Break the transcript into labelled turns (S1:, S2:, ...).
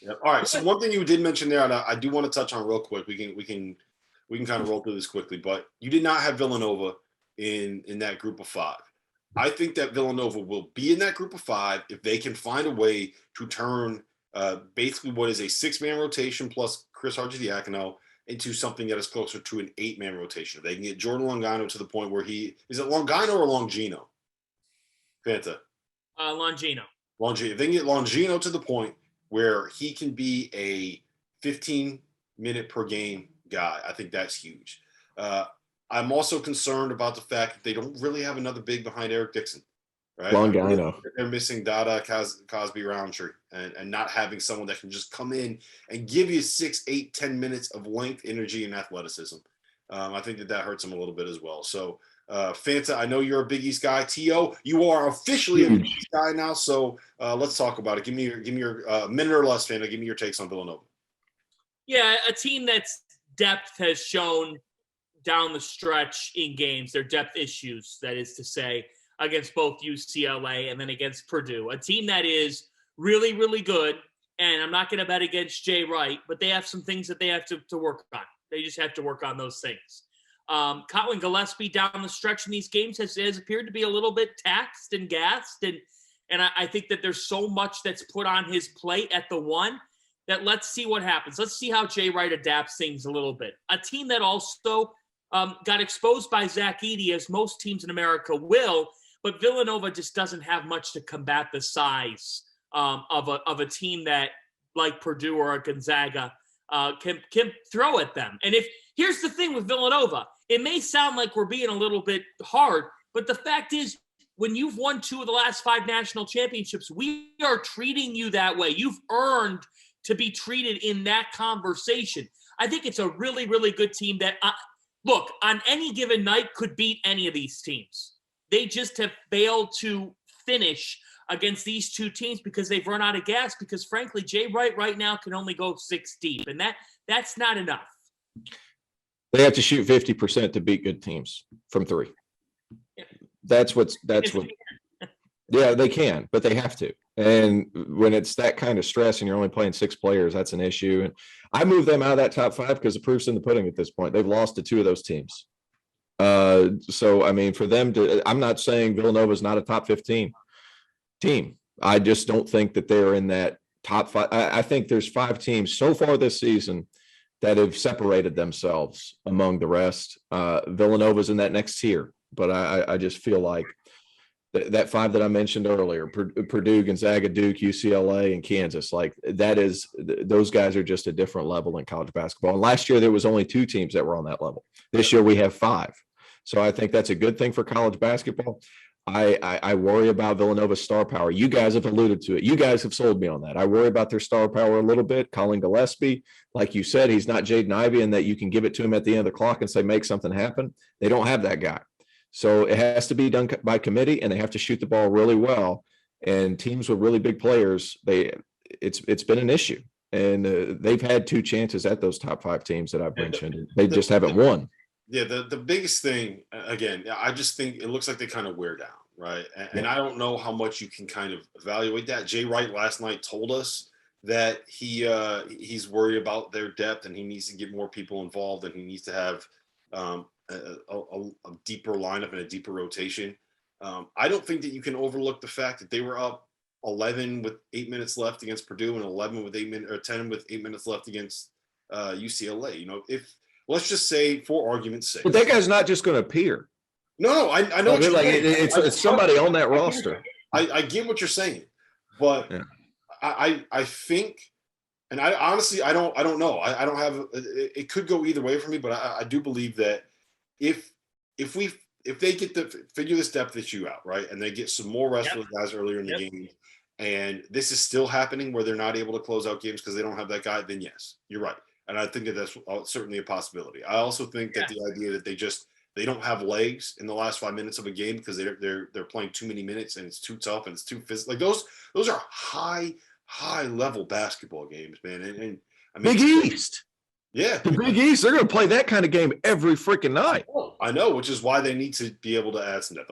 S1: Yeah. All right. So one thing you did mention there, and I do want to touch on real quick. We can kind of roll through this quickly, but you did not have Villanova in that group of 5. I think that Villanova will be in that group of 5 if they can find a way to turn basically what is a 6-man rotation plus Chris Arcidiacono into something that is closer to an 8-man rotation. If they can get Jordan Longino to the point where is it Longino or Longino? Fanta.
S2: Longino.
S1: Longino. If they can get Longino to the point where he can be a 15-minute per game guy, I think that's huge. I'm also concerned about the fact that they don't really have another big behind Eric Dixon, right?
S3: Longino.
S1: They're missing Dada, Cosby, Roundtree, and not having someone that can just come in and give you 6, 8, 10 minutes of length, energy, and athleticism. I think that hurts them a little bit as well. So, Fanta, I know you're a Big East guy. T.O., you are officially a Big East guy now. So let's talk about it. Give me your minute or less, Fanta. Give me your takes on Villanova.
S2: Yeah, a team that's depth has shown down the stretch in games, their depth issues, that is to say, against both UCLA and then against Purdue. A team that is really, really good, and I'm not going to bet against Jay Wright, but they have some things that they have to work on. They just have to work on those things. Colin Gillespie down the stretch in these games has appeared to be a little bit taxed and gassed, and I think that there's so much that's put on his plate at the 1 that let's see what happens. Let's see how Jay Wright adapts things a little bit. A team that also got exposed by Zach Edey, as most teams in America will, but Villanova just doesn't have much to combat the size of a team that, like Purdue or Gonzaga, can throw at them. And here's the thing with Villanova, it may sound like we're being a little bit hard, but the fact is, when you've won 2 of the last 5 national championships, we are treating you that way. You've earned to be treated in that conversation. I think it's a really, really good team that, look, on any given night could beat any of these teams. They just have failed to finish against these 2 teams because they've run out of gas, because, frankly, Jay Wright right now can only go 6 deep, and that's not enough.
S3: They have to shoot 50% to beat good teams from 3.
S2: Yeah.
S3: That's what. Yeah, they can, but they have to. And when it's that kind of stress and you're only playing 6 players, that's an issue. And I moved them out of that top 5 because the proof's in the pudding at this point. They've lost to 2 of those teams. So, I mean, for them I'm not saying Villanova is not a top 15 team. I just don't think that they're in that top 5. I think there's 5 teams so far this season that have separated themselves among the rest. Villanova's in that next tier, but I just feel like that 5 that I mentioned earlier, Purdue, Gonzaga, Duke, UCLA, and Kansas, like those guys are just a different level in college basketball. And last year there was only 2 teams that were on that level. This year we have 5. So I think that's a good thing for college basketball. I worry about Villanova's star power. You guys have alluded to it. You guys have sold me on that. I worry about their star power a little bit. Colin Gillespie, like you said, he's not Jaden Ivey in that you can give it to him at the end of the clock and say, make something happen. They don't have that guy. So it has to be done by committee, and they have to shoot the ball really well. And teams with really big players, it's been an issue. And they've had 2 chances at those top 5 teams that I've mentioned. They just haven't won.
S1: Yeah, the biggest thing, again, I just think it looks like they kind of wear down, right? And I don't know how much you can kind of evaluate that. Jay Wright last night told us that he's worried about their depth and he needs to get more people involved and he needs to have a deeper lineup and a deeper rotation. I don't think that you can overlook the fact that they were up 11 with 8 minutes left against Purdue and 11 with 8 minutes or 10 with 8 minutes left against UCLA. You know, if let's just say, for argument's sake,
S3: but that guy's not just going to appear.
S1: No, I know.
S3: Like it's somebody on that roster.
S1: I get what you're saying, but yeah. I think, and I honestly I don't know. I don't have. It could go either way for me, but I do believe that if they get to figure this depth issue out, right, and they get some more rest for the guys earlier in the game, and this is still happening where they're not able to close out games because they don't have that guy, then yes, you're right. And I think that that's certainly a possibility. I also think that the idea that they don't have legs in the last 5 minutes of a game because they're playing too many minutes and it's too tough and it's too physical. Like those are high level basketball games, man. And I mean,
S3: Big East.
S1: Yeah,
S3: the Big East. They're going to play that kind of game every freaking night.
S1: I know, which is why they need to be able to add some depth.